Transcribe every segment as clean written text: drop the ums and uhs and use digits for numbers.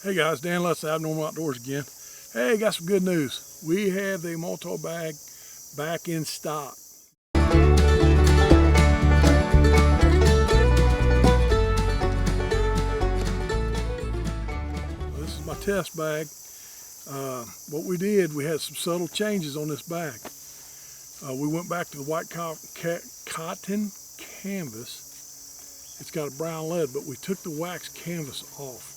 Hey guys, Dan Lutz, Abnormal Outdoors again. Hey, got some good news. We have the multi-bag back in stock. This is my test bag. What we did, we had some subtle changes on this bag. We went back to the white cotton canvas. It's got a brown lead, but we took the wax canvas off.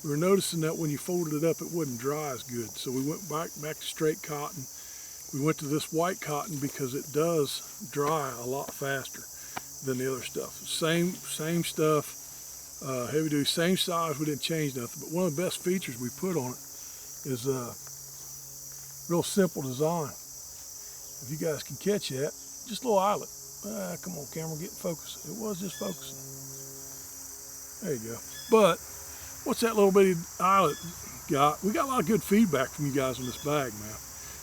We were noticing that when you folded it up, it wouldn't dry as good. So we went back to straight cotton. We went to this white cotton because it does dry a lot faster than the other stuff. Same stuff, heavy duty, same size. We didn't change nothing. But one of the best features we put on it is a real simple design. If you guys can catch that, just a little eyelet. Come on, camera, get in focus. It was just focusing. There you go. But what's that little bitty eyelet got? We got a lot of good feedback from you guys on this bag, man.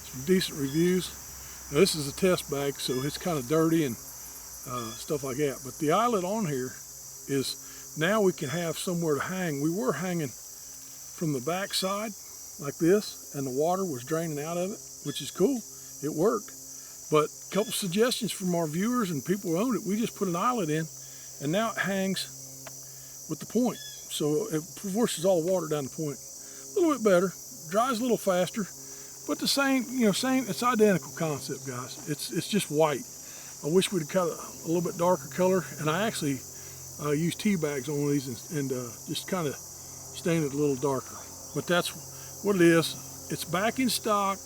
Some decent reviews. Now, this is a test bag, so it's kind of dirty and stuff like that. But the eyelet on here is now we can have somewhere to hang. We were hanging from the back side like this, and the water was draining out of it, which is cool. It worked. But a couple suggestions from our viewers and people who own it, we just put an eyelet in, and now it hangs with the point. So it forces all the water down the point. A little bit better, dries a little faster, but the same, it's identical concept, guys. It's just white. I wish we'd cut a little bit darker color, and I actually used tea bags on one of these and just kind of stained it a little darker. But that's what it is. It's back in stock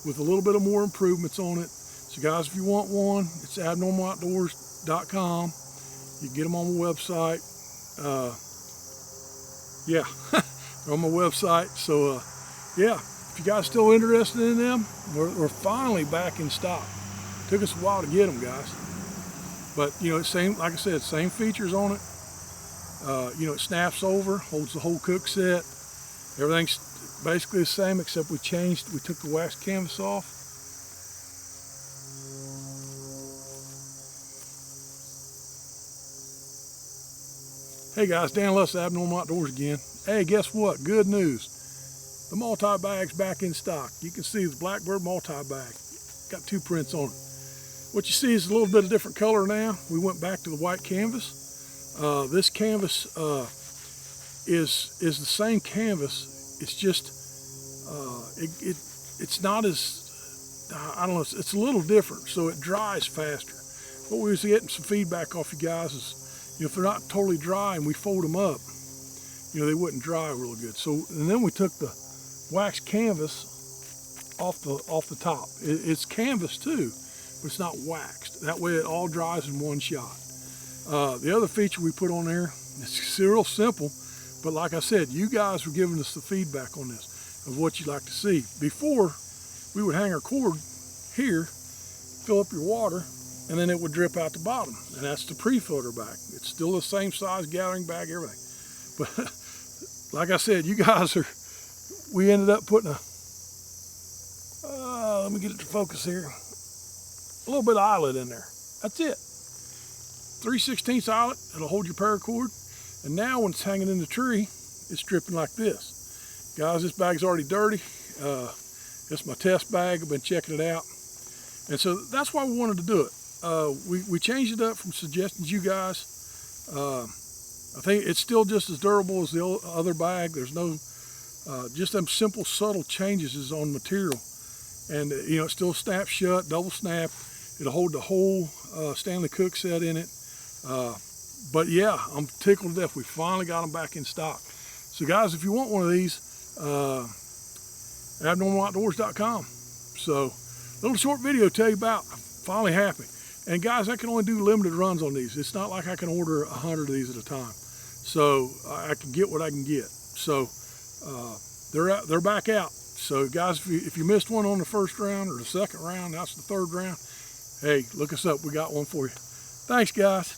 with a little bit of more improvements on it. So guys, if you want one, it's abnormaloutdoors.com. You can get them on the website. Yeah, they're on my website. So yeah, if you guys still interested in them, we're finally back in stock. Took us a while to get them, guys. But it's same, like I said, same features on it. It snaps over, holds the whole cook set. Everything's basically the same, except we took the wax canvas off. Hey guys, Dan Lutz, Abnormal Outdoors again. Hey, guess what? Good news. The multi-bag's back in stock. You can see the Blackbird multi-bag. Got 2 prints on it. What you see is a little bit of different color now. We went back to the white canvas. This canvas is the same canvas. It's just, it's not as, I don't know, it's a little different, so it dries faster. What we was getting some feedback off you guys is, if they're not totally dry and we fold them up, they wouldn't dry real good. So, and then we took the wax canvas off the top. It's canvas too, but it's not waxed. That way it all dries in one shot. The other feature we put on there, it's real simple, but like I said, you guys were giving us the feedback on this of what you'd like to see. Before, we would hang our cord here, fill up your water, and then it would drip out the bottom, and that's the pre-filter bag. It's still the same size gathering bag, everything. But like I said, you guys we ended up putting let me get it to focus here, a little bit of eyelet in there. That's it. 3/16 eyelet, it'll hold your paracord, and now when it's hanging in the tree, it's dripping like this. Guys, this bag's already dirty. It's my test bag. I've been checking it out, and so that's why we wanted to do it. We changed it up from suggestions you guys. I think it's still just as durable as the other bag. There's no, just them simple, subtle changes is on material. And, it still snaps shut, double snap. It'll hold the whole Stanley Cook set in it. But yeah, I'm tickled to death. We finally got them back in stock. So guys, if you want one of these, abnormaloutdoors.com. So, little short video tell you about, I'm finally happy. And guys, I can only do limited runs on these. It's not like I can order 100 of these at a time. So I can get what I can get. So they're back out. So guys, if you missed one on the first round or the second round, that's the third round, hey, look us up. We got one for you. Thanks, guys.